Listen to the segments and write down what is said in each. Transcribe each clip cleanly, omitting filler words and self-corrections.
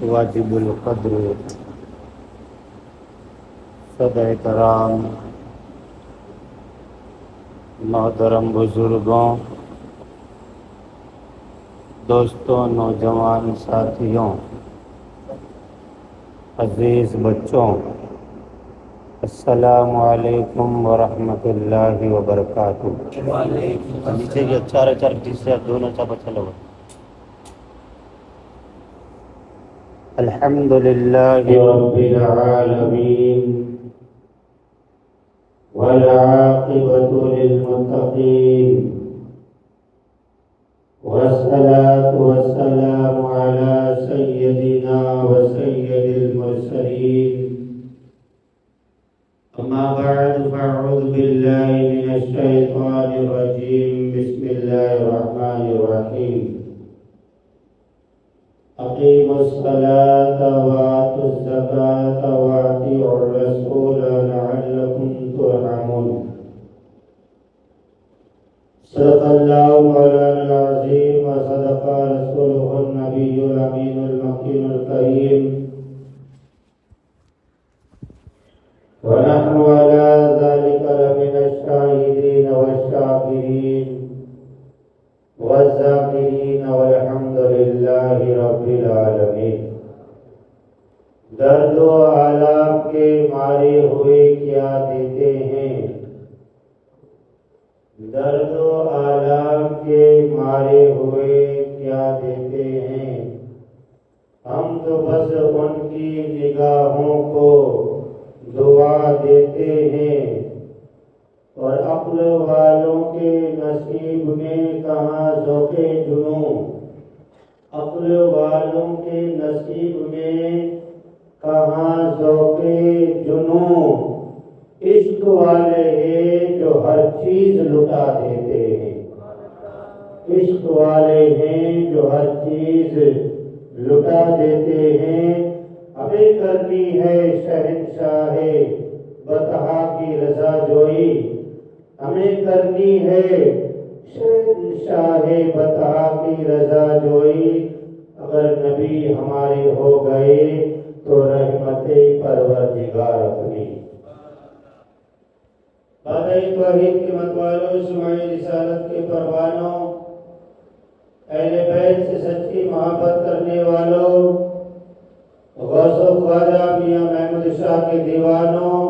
واجب القدر صدر کرام، محترم بزرگوں، دوستوں، نوجوان ساتھیوں، عزیز بچوں، السلام علیکم ورحمۃ اللہ وبرکاتہ۔ نیچے کے چار جس سے دونوں چاپ چلو۔ الحمد للہ رب العالمین والعاقبۃ للمتقین والصلاة والسلام علی سیدنا وسید المرسلین، اما بعد فاعوذ باللہ من الشیطان الرجیم، بسم اللہ الرحمن الرحیم۔ اقیموا الصلاة وآتوا الزکاة وأطیعوا الرسول لعلکم ترحمون۔ صدق اللہ مولانا العظیم وصدق رسولہ النبی الامین المکین الکریم، ونحن على ذلك لمن الشاهدين والشاكرين والذاکرین والحمد للہ رب العالمین۔ درد و آلام کے مارے ہوئے کیا دیتے ہیں، درد و آلام کے مارے ہوئے کیا دیتے ہیں، ہم تو بس ان کی نگاہوں کو دعا دیتے ہیں، اور عقل والوں کے نصیب میں کہاں ذوق جنوں، عقل والوں کے نصیب میں کہاں ذوق جنوں، عشق والے ہیں جو ہر چیز لٹا دیتے ہیں، عشق والے ہیں جو ہر چیز لٹا دیتے ہیں۔ ہمیں کرنی ہے شہنشاہ بطحا کی رضا جوئی، ہمیں کرنی ہے شہنشاہ بطحا کی رضا جوئی، اگر نبی ہمارے ہو گئے تو رحمت پروردگار اپنی۔ بادئ توحید کے متوالوں، سماعی رسالت کے پروانوں، اہل بیت سے سچی محبت کرنے والوں، غوث و خواجہ میاں محمود شاہ کے دیوانوں،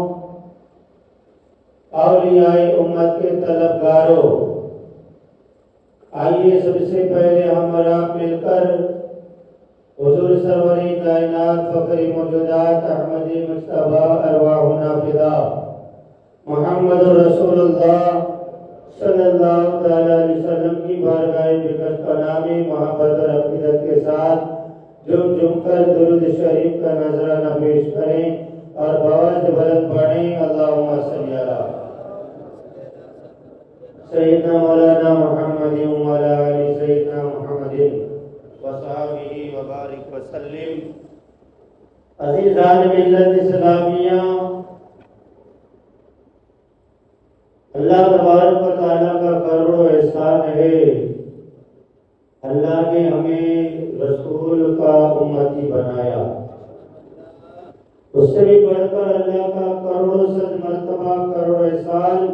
اولیاء امت کے طلبگاروں، آئیے سب سے پہلے ہم اور آپ مل کر حضور سروری کائنات فخری موجودات احمدی مجتبیٰ ارواحنا فدا محمد رسول اللہ صلی اللہ تعالیٰ علیہ وسلم کی بارگاہ بکت کا نامی محبت اور عقیدت کے ساتھ جم کر درود شریف کا نذرانہ پیش کریں اور بآواز بلند پڑھیں، اللہم صلی علی سیدنا مولانا محمد وعلی آل سیدنا محمد وصحبہ وبارک وسلم۔ عزیزان ملت اسلامیہ، اللہ تبارک و تعالیٰ کا کروڑوں احسان ہے، اللہ نے ہمیں رسول کا امتی بنایا۔ اس سے بھی بڑھ کر اللہ کا کروڑوں صد مرتبہ کروڑ احسان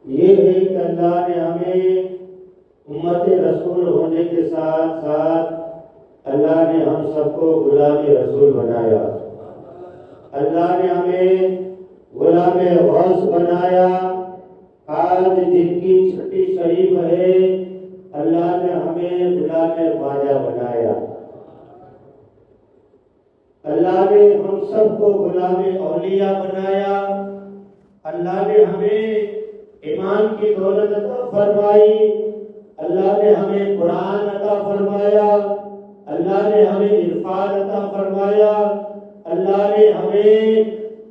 یہ ہے کہ اللہ نے ہمیں امت رسول ہونے کے ساتھ ساتھ اللہ نے ہم سب کو غلام رسول بنایا، اللہ نے ہمیں غلام غوث بنایا۔ آج جن کی چھٹی شریف ہے، اللہ نے ہمیں غلام خواجہ بنایا، اللہ نے ہم سب کو غلام اولیاء بنایا، اللہ نے ہمیں ایمان کی دولت عطا فرمائی، اللہ نے ہمیں قرآن عطا فرمایا، اللہ نے ہمیں عرفان عطا فرمایا، اللہ نے ہمیں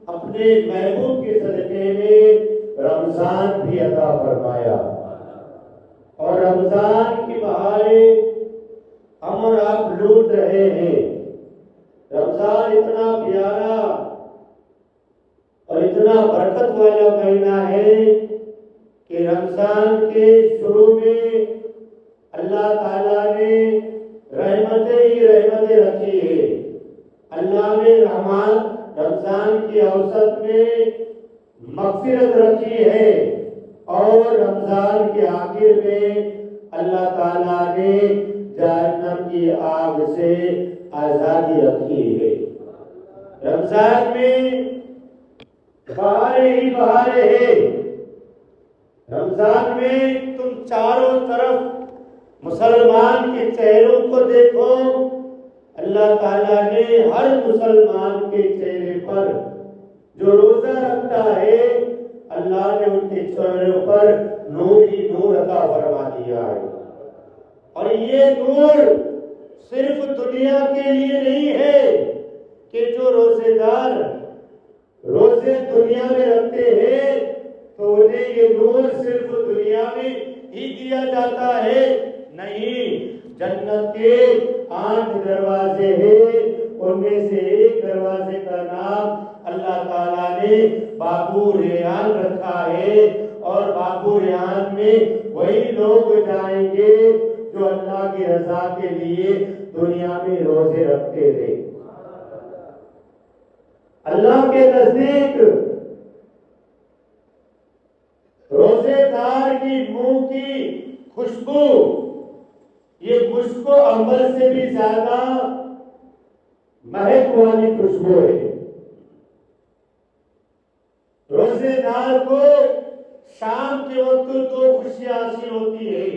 اپنے محبوب کے صدقے میں رمضان بھی عطا فرمایا، اور رمضان کی بہاریں ہم اور آپ لوٹ رہے ہیں۔ رمضان اتنا پیارا اور اتنا برکت والا مہینہ ہے کہ رمضان کے شروع میں اللہ تعالیٰ نے رحمتیں ہی رحمتیں رکھی ہے۔ اللہ نے رمضان کی اوسط میں مغفرت رکھی ہے اور رمضان کے آخر میں اللہ تعالیٰ نے جہنم کی آگ سے آزادی رکھی ہے۔ رمضان میں بہاریں ہی بہاریں ہیں۔ رمضان میں تم چاروں طرف مسلمان کے چہروں کو دیکھو، اللہ تعالیٰ نے ہر مسلمان کے چہرے پر جو روزہ رکھتا ہے اللہ نے ان کے چہروں پر نور ہی نور عطا فرما دیا ہے۔ اور یہ نور صرف دنیا کے لیے نہیں ہے کہ جو روزے دار روزے دنیا میں رکھتے ہیں تو انہیں یہ نور صرف دنیا میں ہی دیا جاتا ہے، نہیں، جنت کے 8 دروازے ہیں، ان میں سے ایک دروازے کا نام اللہ تعالیٰ نے بابو ریان رکھا ہے، اور بابو ریان میں وہی لوگ جائیں گے جو اللہ کی رضا کے لیے دنیا میں روزے رکھتے تھے۔ اللہ کے نزدیک روزے دار کی منہ کی خوشبو یہ مشک و عنبر سے بھی زیادہ مہک والی خوشبو ہے۔ روزے دار کو شام کے وقت 2 خوشیاں حاصل ہوتی ہے۔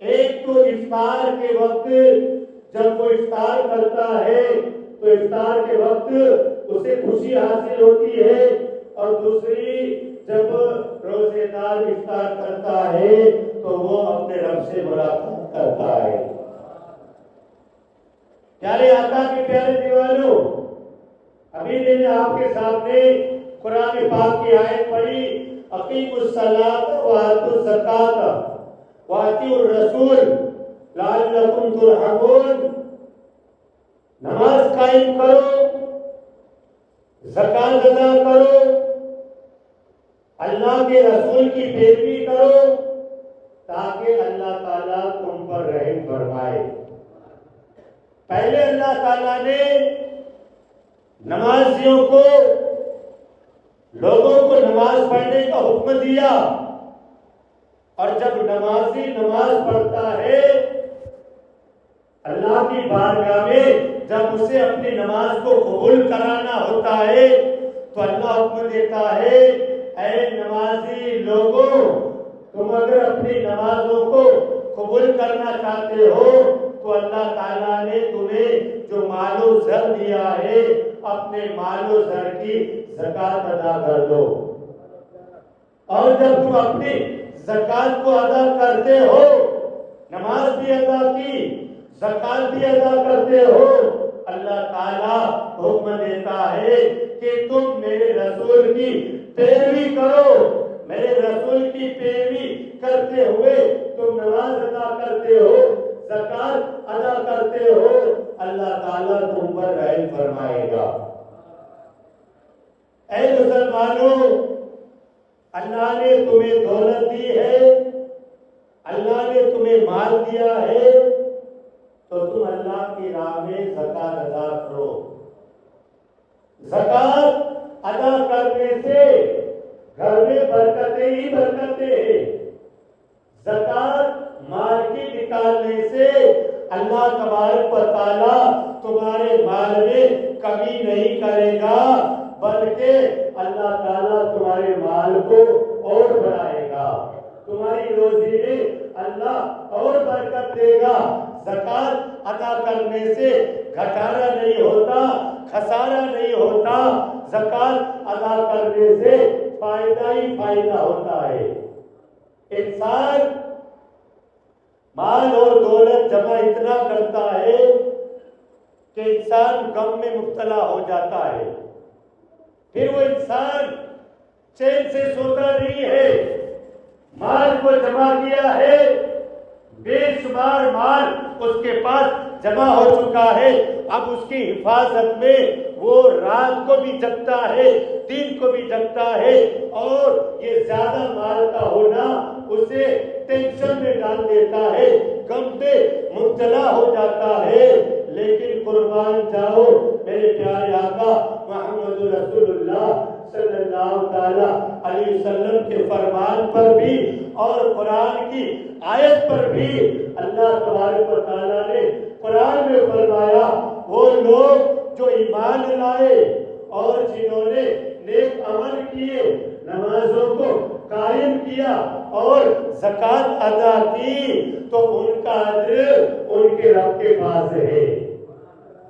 ایک تو افطار کے وقت جب وہ افطار کرتا ہے تو افطار کے وقت اسے خوشی حاصل ہوتی ہے، اور دوسری جب روزے دار افطار کرتا ہے تو وہ اپنے رب سے ملاقات کرتا ہے۔ پیارے آقا کے پیارے دیوانوں، ابھی میں نے آپ کے سامنے قرآن پاک کی آیت پڑھی، اقیموا الصلاۃ وآتوا الزکاۃ وآتوا الرسول لعلکم ترحمون، نماز قائم کرو، زکات ادا کرو، اللہ کے رسول کی پیروی کرو تاکہ اللہ تعالیٰ تم پر رحم فرمائے۔ پہلے اللہ تعالیٰ نے نمازیوں کو، لوگوں کو نماز پڑھنے کا حکم دیا، اور جب نمازی نماز پڑھتا ہے اللہ کی بارگاہ میں جب اسے اپنی نماز کو قبول کرانا ہوتا ہے تو اللہ حکم دیتا ہے، اے نمازی لوگوں، تم اگر اپنی نمازوں کو قبول کرنا چاہتے ہو تو اللہ تعالیٰ نے تمہیں جو مال و زر دیا ہے اپنے مال و زر کی زکات ادا کر دو، اور جب تم اپنی زکات کو ادا کرتے ہو، نماز بھی ادا کی، زکات بھی ادا کرتے ہو، اللہ تعالیٰ حکم دیتا ہے کہ تم میرے رسول کی پیروی کرو، میرے رسول کی پیروی کرتے ہوئے تم نماز ادا کرتے ہو، زکات ادا کرتے ہو، اللہ تعالیٰ تم پر رحم فرمائے گا۔ اے مسلمانوں، اللہ نے تمہیں دولت دی ہے، اللہ نے تمہیں مال دیا ہے، تو تم اللہ کی راہ میں زکات ادا کرو۔ زکات ادا کرنے سے گھر میں برکتیں ہی برکتیں ہیں۔ زکات مال کی نکالنے سے اللہ تبارک و تعالیٰ تمہارے مال میں کمی نہیں کرے گا، بلکہ اللہ تعالیٰ تمہارے مال کو اور بڑھائے گا، تمہاری روزی میں اللہ اور برکت دے گا۔ زکات ادا کرنے سے گھٹارا نہیں ہوتا، خسارہ نہیں ہوتا، زکات ادا کرنے سے فائدہ ہی فائدہ ہوتا ہے۔ انسان مال اور دولت جمع اتنا کرتا ہے کہ انسان غم میں مبتلا ہو جاتا ہے، پھر وہ انسان چین سے سوتا نہیں ہے۔ مال کو جمع کیا ہے، بے شمار مال اس کے پاس جمع ہو چکا ہے، اب اس کی حفاظت میں وہ رات کو بھی جگتا ہے، دن کو بھی جگتا ہے، اور یہ زیادہ مال کا ہونا اسے ٹینشن میں ڈال دیتا ہے، غم میں مبتلا ہو جاتا ہے۔ لیکن قربان جاؤ میرے پیارے آقا محمد رسول اللہ صلی اللہ تعالی علیہ وسلم کے فرمان پر بھی اور قرآن کی آیت پر بھی اللہ تبارک و تعالیٰ نے قرآن میں فرمایا وہ لوگ جو ایمان لائے اور جنہوں نے نیک عمل کیے، نمازوں کو قائم کیا اور زکوٰۃ ادا کی، تو ان کا اجر ان کے رب کے پاس ہے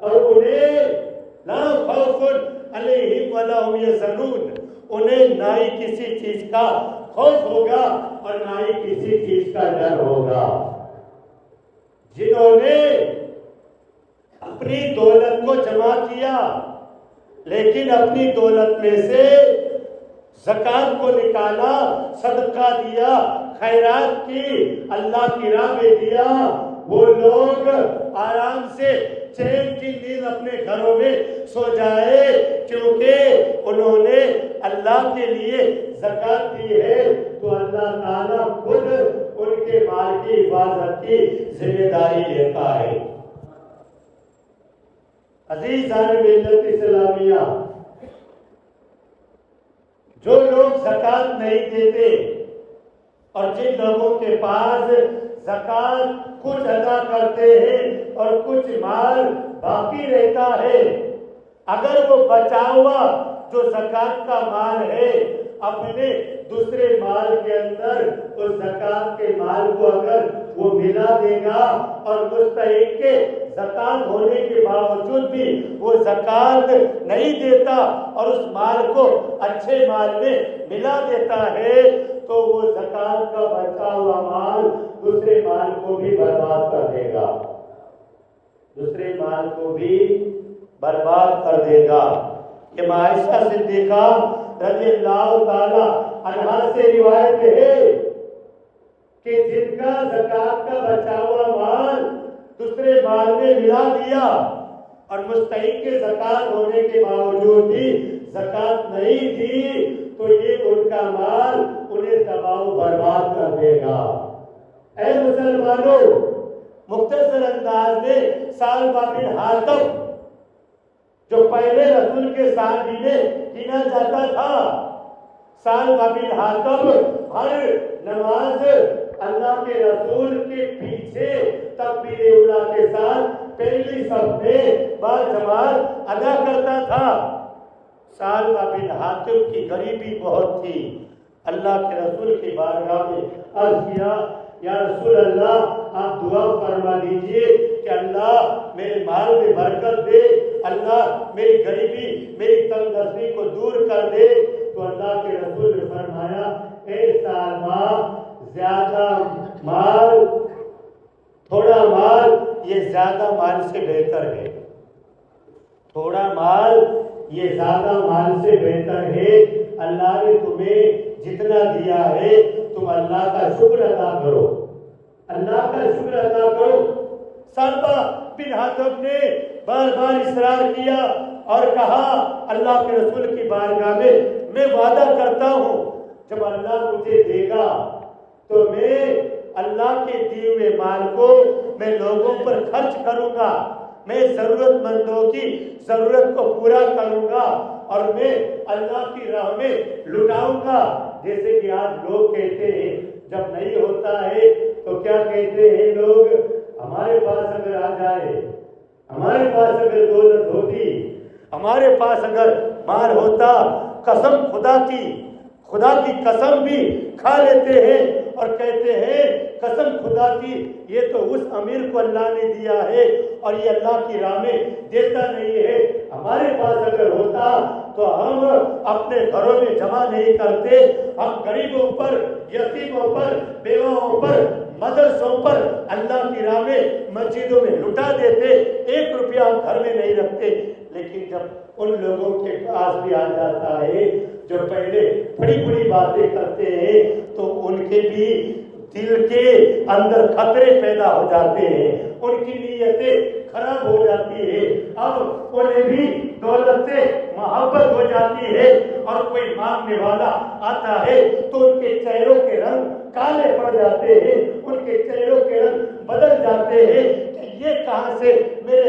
اور انہیں لا خوف علیہم ولا هم یحزنون، انہیں نہ ہی کسی چیز کا خوف ہوگا اور نہ ہی کسی چیز کا ڈر ہوگا۔ جنہوں نے اپنی دولت کو جمع کیا لیکن اپنی دولت میں سے زکوٰۃ کو نکالا، صدقہ دیا، خیرات کی، اللہ کی راہ میں دیا، وہ لوگ آرام سے چین کی نیند اپنے گھروں میں سو جائے، کیونکہ انہوں نے اللہ کے لیے زکوٰۃ دی ہے تو اللہ تعالیٰ خود ان کے مال کی حفاظت کی ذمہ داری لیتا ہے۔ عزیزان ملت اسلامیہ، جو لوگ زکوٰۃ نہیں دیتے اور جن لوگوں کے پاس زکوٰۃ کچھ ادا کرتے ہیں اور کچھ مال باقی رہتا ہے، اگر وہ بچا ہوا جو زکوٰۃ کا مال ہے اپنے دوسرے مال کے اندر اس زکوٰۃ کے مال کو اگر وہ ملا دے گا اور مستحق کے زکوٰۃ ہونے کے باوجود بھی وہ زکوٰۃ نہیں دیتا اور اس مال کو اچھے مال میں ملا دیتا ہے، تو وہ زکوٰۃ کا بچا ہوا مال دوسرے مال کو بھی برباد کر دے گا، دوسرے مال کو بھی برباد کر دے گا۔ یہ عائشہ صدیقہ رضی اللہ تعالی عنہا سے روایت ہے کہ جن کا زکوٰۃ کا بچا ہوا مال دوسرے مال میں ملا دیا اور مستحق کے زکوٰۃ ہونے کے باوجود بھی زکوٰۃ نہیں دی، تو یہ ان کا مال انہیں تباہ و برباد کر دے گا۔ اے مسلمانوں، مختصر انداز میں ثعلبہ بن حاتم جو پہلے رسول کے صحابی میں گنا جاتا تھا، ثعلبہ بن حاتم ہر نماز اللہ کے رسول کے پیچھے تکبیر اولیٰ کے ساتھ پہلی صف میں باجماعت ادا کرتا تھا۔ ثعلبہ بن حاتم کی غریبی بہت تھی، اللہ کے رسول کی بارگاہ میں عرض کیا، یا رسول اللہ آپ دعا فرما دیجئے کہ اللہ میرے مال میں برکت دے، اللہ میری غریبی میری تنگ دستی کو دور کر دے۔ تو اللہ کے رسول نے فرمایا، اے ثعلبہ، زیادہ مال تھوڑا مال یہ زیادہ مال سے بہتر ہے، تھوڑا مال یہ زیادہ مال سے بہتر ہے۔ اللہ نے تمہیں جتنا دیا ہے تم اللہ کا شکر ادا کرو، اللہ کا شکر ادا کرو۔ ثعلبہ بن حاتم نے بار بار اصرار کیا اور کہا، اللہ کے رسول کی بارگاہ میں وعدہ کرتا ہوں جب اللہ مجھے دے گا تو میں اللہ کے دیے ہوئے مال کو میں لوگوں پر خرچ کروں گا، میں ضرورت مندوں کی ضرورت کو پورا کروں گا اور میں اللہ کی راہ میں لٹاؤں گا۔ جیسے کہ آج لوگ کہتے ہیں جب نہیں ہوتا ہے تو کیا کہتے ہیں لوگ، ہمارے پاس اگر آ جائے، ہمارے پاس اگر دولت ہوتی، ہمارے پاس اگر مال ہوتا، قسم خدا کی قسم بھی کھا لیتے ہیں اور کہتے ہیں قسم خدا کی یہ تو اس امیر کو اللہ نے دیا ہے اور یہ اللہ کی راہ میں دیتا نہیں ہے، ہمارے پاس اگر ہوتا تو ہم اپنے گھروں میں جمع نہیں کرتے، ہم غریبوں پر، یتیموں پر، بیواؤں پر، مدرسوں پر اللہ کی راہ میں مسجدوں میں لٹا دیتے، 1 روپیہ ہم گھر میں نہیں رکھتے۔ لیکن جب ان لوگوں کے پاس بھی آ جاتا ہے جو پہلے بڑی بڑی باتیں کرتے ہیں تو ان کے بھی دل کے اندر خطرے پیدا ہو جاتے ہیں، ان کی نیتیں خراب ہو جاتی ہے، اب انہیں بھی دولت سے محبت ہو جاتی ہے اور کوئی مانگنے والا آتا ہے تو ان کے چہروں کے رنگ کالے پڑ جاتے ہیں، ان کے چہروں کے رنگ بدل جاتے ہیں کہ یہ کہاں سے میرے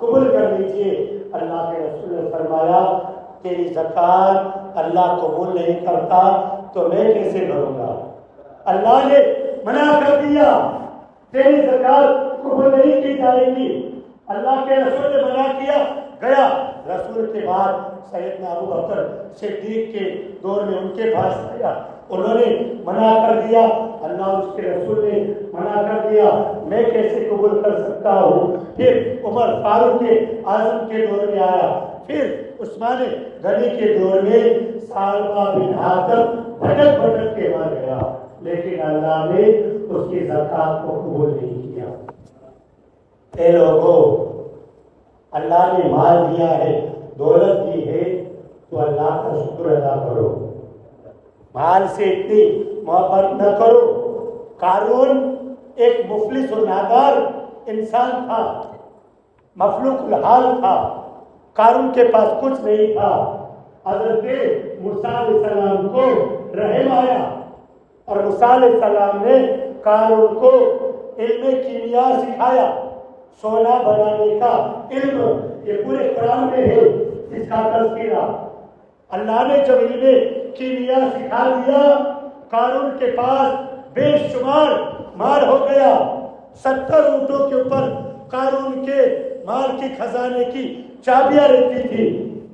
قبول کر لیجئے۔ اللہ کے رسول نے فرمایا تیری زکات اللہ قبول نہیں کرتا تو میں کیسے کروں گا؟ اللہ نے منع کر دیا تیری زکات قبول نہیں کی جائے گی، اللہ کے رسول نے منع کیا گیا۔ رسول کے بعد سیدنا ابو بکر صدیق کے دور میں ان کے پاس آیا، انہوں نے منع کر دیا، اللہ اس کے رسول نے منع کر دیا، میں کیسے قبول کر سکتا ہوں؟ پھر عمر فاروق اعظم کے دور میں آیا، پھر عثمان غنی کے دور میں سالبہ بن حاتم بھٹک بھٹک کے مر گیا، لیکن اللہ نے اس کی زکات کو قبول نہیں کیا۔ اے لوگوں، اللہ نے مال دیا ہے، دولت دی ہے تو اللہ کا شکر ادا کرو، مال سے اتنی محبت نہ کرو۔ قارون ایک مفلس و نادار انسان تھا، مفلوق الحال تھا، قارون کے پاس کچھ نہیں تھا۔ حضرت موسیٰ علیہ السلام کو رحم آیا اور موسیٰ علیہ السلام نے قارون کو علم کیمیا سکھایا، سونا بنانے کا علم، یہ پورے قرآن میں ہے اس کا تذکرہ۔ اللہ نے جب علم کیمیا سکھا دیا، قارون کے پاس بے شمار مال ہو گیا، 70 اونٹوں کے اوپر قارون کے مال کی خزانے کی چابیاں رہتی تھی،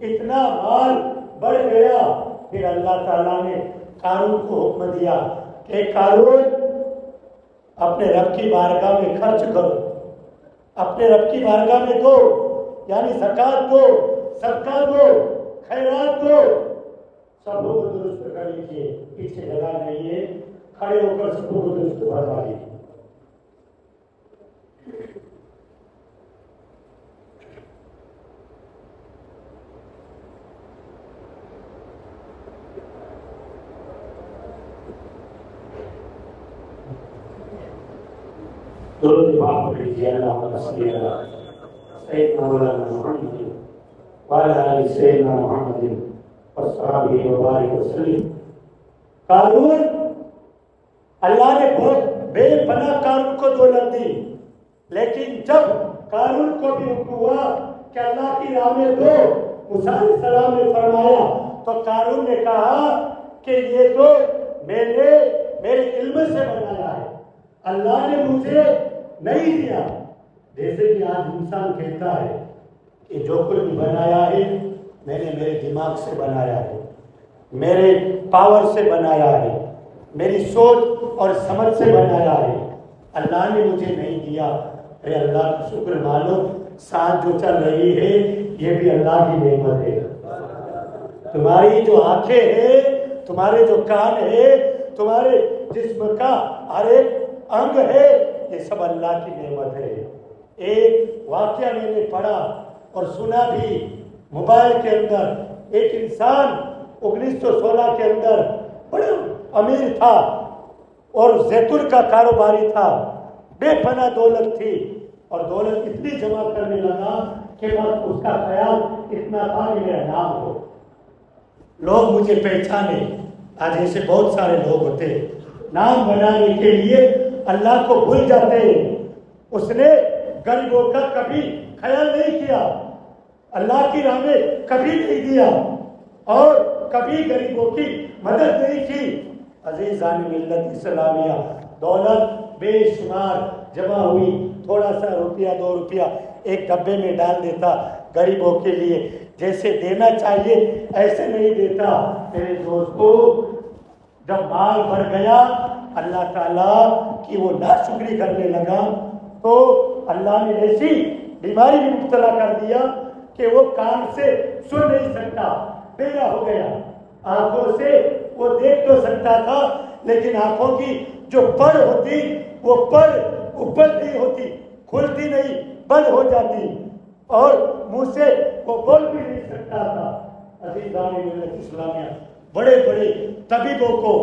اتنا مال بڑھ گیا۔ پھر اللہ تعالیٰ نے قارون کو حکم دیا کہ قارون اپنے رب کی بارگاہ میں خرچ کرو، اپنے رب کی بارگاہ میں دو، یعنی زکات دو، صدقہ دو، خیرات دو۔ سب لوگ درست کر لیجیے، پیچھے جگہ نہیں ہے، کھڑے ہو کر سب کو درست بھروا لیجیے۔ درود پاک پڑھ لیجیے۔ اللہم صلی علی سیدنا مولانا محمد وعلی آل سیدنا محمد وصحبہ وبارک وسلم۔ قارون، اللہ نے بہت بے پناہ قارون کو دولت دی، لیکن جب قارون کو بھی حکم ہوا کہ اللہ کی راہ میں دو، موسیٰ علیہ السلام نے فرمایا تو قارون نے کہا کہ یہ تو میں نے میرے علم سے بنایا ہے، اللہ نے مجھے نہیں دیا۔ جیسے کہ آج انسان کہتا ہے کہ جو کچھ بھی بنایا ہے میں نے میرے دماغ سے بنایا ہے، میرے پاور سے بنایا ہے، میری سوچ اور سمجھ سے بنایا ہے، اللہ نے مجھے نہیں دیا۔ اے اللہ کا شکر مانو، ساتھ جو چل رہی ہے یہ بھی اللہ کی نعمت ہے۔ تمہاری جو آنکھیں ہیں، تمہارے جو کان ہے، تمہارے جسم کا ہر ایک انگ ہے، یہ سب اللہ کی نعمت ہے۔ ایک واقعہ میں نے پڑھا اور سنا بھی، موبائل کے اندر ایک انسان 1916 کے اندر بڑا امیر تھا اور زیتون کا کاروباری تھا، بے پناہ دولت تھی، اور دولت اتنی جمع کرنے لگا کہ بس اس کا خیال اتنا تھا کہ میرا نام ہو، لوگ مجھے پہچانے۔ آج ایسے بہت سارے لوگ ہوتے ہیں، نام بنانے کے لیے اللہ کو بھول جاتے ہیں۔ اس نے غریبوں کا کبھی خیال نہیں کیا، اللہ کی راہ میں کبھی نہیں دیا اور کبھی غریبوں کی مدد نہیں کی۔ عزیزان ملت اسلامیہ، دولت بے شمار جمع ہوئی، تھوڑا سا روپیہ 2 روپیہ ایک ڈبے میں ڈال دیتا غریبوں کے لیے، جیسے دینا چاہیے ایسے نہیں دیتا۔ میرے دوستو، جب مال بڑھ گیا، اللہ تعالیٰ کی وہ ناشکری کرنے لگا تو اللہ نے ایسی بیماری میں مبتلا کر دیا کہ وہ کان سے سن نہیں سکتا، بہرا ہو گیا۔ آنکھوں سے وہ دیکھ تو سکتا تھا، لیکن آنکھوں کی جو پڑ ہوتی وہ پڑ اوپر نہیں ہوتی، کھلتی نہیں، بند ہو جاتی، اور منہ سے وہ بول بھی نہیں سکتا تھا۔ عزیزان ملت اسلامیہ، بڑے بڑے طبیبوں کو،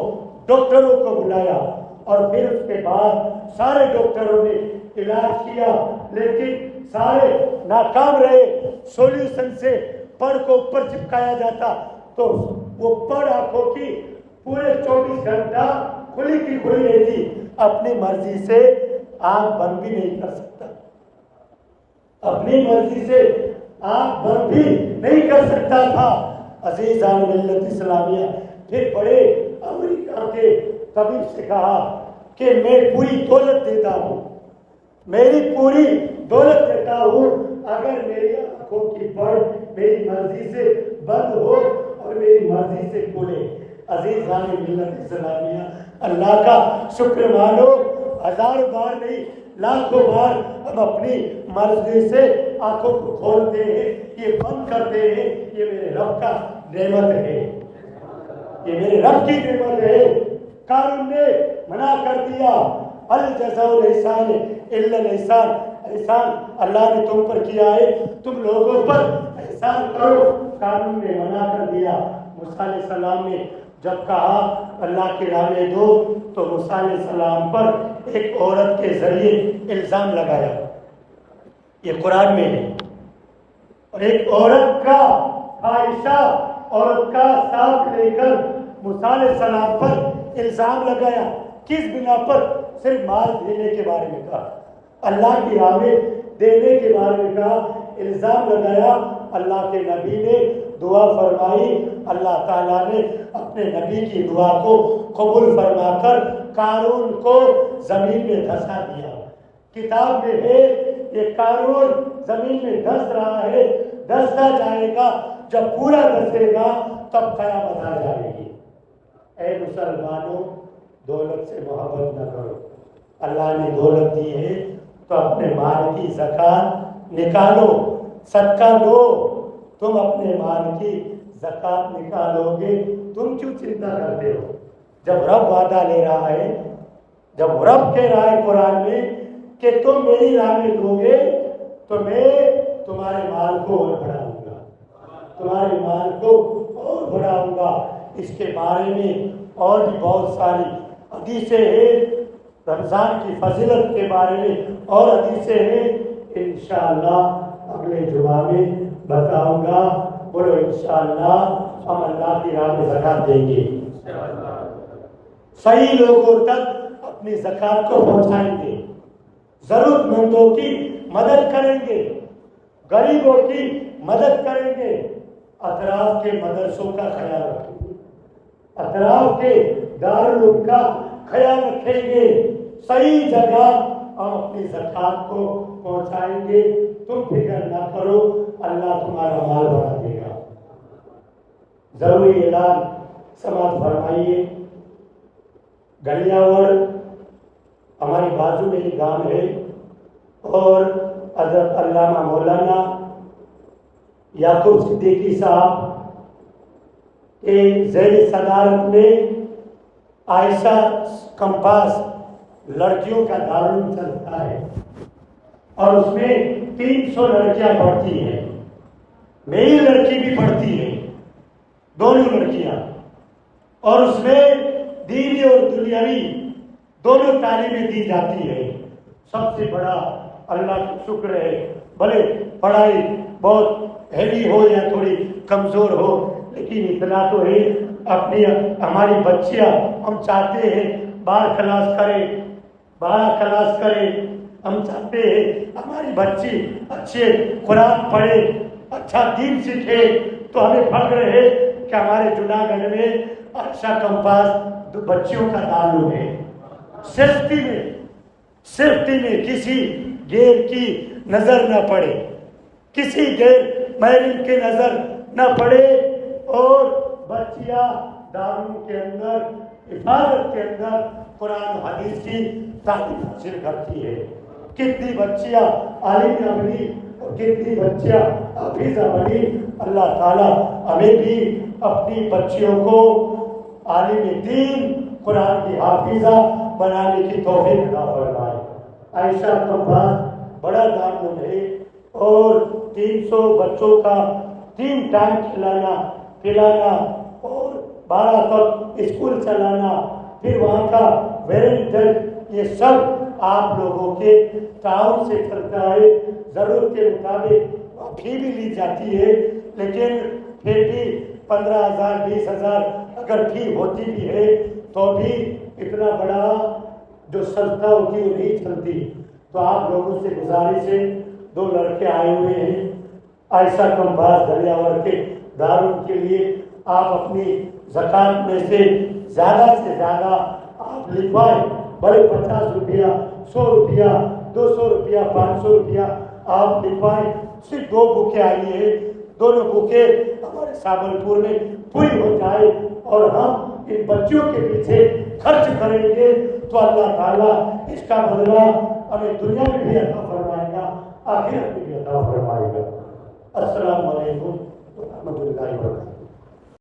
ڈاکٹروں کو بلایا، اور پھر اس کے بعد سارے ڈاکٹروں نے علاج کیا، لیکن سارے ناکام رہے۔ سولوشن سے پڑ کو اوپر چپکایا جاتا تو وہ پڑ آنکھوں کی پورے 24 گھنٹہ کھلی کی کھلی رہتی، اپنی مرضی سے آنکھ بند بھی نہیں کر سکتا۔ اپنی مرضی سے آنکھ بند بھی نہیں کر سکتا تھا۔ عزیزان ملت اسلامیہ، پھر بڑے امریکہ کے طبیب سے کہا کہ میں پوری دولت دیتا ہوں، میری پوری دولت دیتا ہوں، اگر میری آنکھوں کی پڑ میری مرضی سے بند ہو اور میری مرضی سے کھلے۔ عزیزان ملت اسلامیہ، اللہ کا شکر مانو، 1000 بار نہیں لاکھوں بار ہم اپنی مرضی سے آنکھوں کو کھولتے ہیں، یہ بند کرتے ہیں، یہ میرے رب کا نعمت ہے، یہ میرے رب کی نعمت ہے۔ قارون نے منع کر دیا، الجزاء الاحسان الا الاحسان، احسان اللہ نے تم پر کیا ہے، تم لوگوں پر احسان کرو۔ قارون نے منع کر دیا۔ موسیٰ علیہ السلام نے جب کہا اللہ کی راہ میں دو، تو موسیٰ علیہ السلام پر ایک عورت کے ذریعے الزام لگایا، یہ قرآن میں ہے، اور ایک عورت کا عائشہ عورت کا ساتھ لے کر موسیٰ علیہ السلام پر الزام لگایا۔ کس بنا پر؟ صرف مال دینے کے بارے میں کہا، اللہ کی راہ میں دینے کے بارے میں کہا، الزام لگایا۔ اللہ کے نبی نے دعا فرمائی، اللہ تعالیٰ نے اپنے نبی کی دعا کو قبول فرما کر قارون کو زمین میں دھسا دیا۔ کتاب میں ہے یہ قارون زمین میں دھس رہا ہے، دھستا جائے گا، جب پورا دھسے گا تب قیامت آ جائے گی۔ اے مسلمانوں، دولت سے محبت نہ کرو، اللہ نے دولت دی ہے تو اپنے مال کی زکوٰۃ نکالو، صدقہ دو۔ تم اپنے مال کی زکوٰۃ نکالو گے، تم کیوں چنتا کرتے ہو؟ جب رب وعدہ لے رہا ہے، جب رب کہہ رہا ہے قرآن میں کہ تم میری راہ میں دو گے تو میں تمہارے مال کو اور بڑھاؤں گا، تمہارے مال کو اور بڑھاؤں گا۔ اس کے بارے میں اور بھی بہت ساری حدیثیں ہیں، رمضان کی فضیلت کے بارے میں اور حدیثیں ہیں، انشاءاللہ اگلے جمعہ میں بتاؤں گا۔ بولو انشاءاللہ ہم اللہ کی راہ میں زکوٰۃ دیں گے، صحیح لوگوں تک اپنی زکوٰۃ کو پہنچائیں گے، ضرورت مندوں کی مدد کریں گے، غریبوں کی مدد کریں گے، اطراف کے مدرسوں کا خیال رکھیں گے، اطراف کے دارالعلوم کا خیال رکھیں گے، صحیح جگہ ہم اپنی زکوٰۃ کو پہنچائیں گے۔ تم فکر نہ کرو، اللہ تمہارا مال بڑھا دے گا۔ ضروری اعلان سماعت فرمائیے۔ گلیاوڑ ہماری بازو میں یہ گام ہے، اور حضرت علامہ مولانا یعقوب صدیقی صاحب کے زیر صدارت میں عائشہ کمپاس لڑکیوں کا دارالعلوم چلتا ہے، اور اس میں 300 لڑکیاں پڑھتی ہیں، میری لڑکی بھی پڑھتی ہے، دونوں لڑکیاں، اور اس میں دینی اور دنیاوی دونوں تعلیمیں دی جاتی ہے۔ سب سے بڑا اللہ کا شکر ہے، بھلے پڑھائی بہت ہیوی ہو یا تھوڑی کمزور ہو، لیکن اتنا تو ہے، اپنی ہماری بچیاں ہم چاہتے ہیں 12 کلاس کرے، 12 کلاس کرے، ہم چاہتے ہیں ہماری بچی اچھے قرآن پڑھے، اچھا دین سیکھے، تو ہمیں فخر ہے کہ ہمارے جوناگڑھ میں عائشہ کمپاس بچیوں کا تعلق ہے۔ سیفٹی میں کسی غیر کی نظر نہ پڑے، کسی غیر محرم کی نظر نہ پڑے، اور بچیاں دارالعلوم کے اندر حفاظت کے اندر قرآن و حدیث کی تعلیم حاصل کرتی ہے۔ کتنی بچیاں عالمہ بنی اور کتنی بچیاں حافظہ بنی۔ اللہ تعالیٰ ہمیں بھی اپنی بچیوں کو عالم دین قرآن کی حافظہ بنانے کی توفیق عطا فرمائے۔ عائشہ کمپاس بڑا دارالعلوم ہے، اور 300 بچوں کا 3 ٹائم کھلانا پلانا اور 12 تک اسکول چلانا، پھر وہاں کا ویرنٹن، یہ سب آپ لوگوں کے تعاون سے چلتا ہے۔ ضرورت کے مطابق فی بھی لی جاتی ہے، لیکن پھر بھی 15,000 20,000 اگر فی ہوتی بھی ہے تو بھی اتنا بڑا جو سنستھا ہوتی وہ نہیں چلتی۔ تو آپ لوگوں سے گزارش ہے، 2 لڑکے آئے ہوئے ہیں عائشہ کمباز دریاور کے داروں کے لیے آپ اپنی زکات میں سے زیادہ آپ لکھوائیں، بھلے 50 روپیہ، 100 روپیہ، 200 روپیہ، 500 روپیہ آپ لکھوائیں. صرف 2 بکیں آئی ہیں، دونوں بکیں ہمارے سابل پور میں پوری ہو جائے اور ہم ان بچوں کے پیچھے خرچ کریں گے تو اللہ تعالیٰ اس کا بدلہ ہمیں دنیا میں بھی عطا فرمائے گا، آخرت میں بھی عطا فرمائے گا. السلام علیکم ورحمۃ اللہ وبرکاتہ.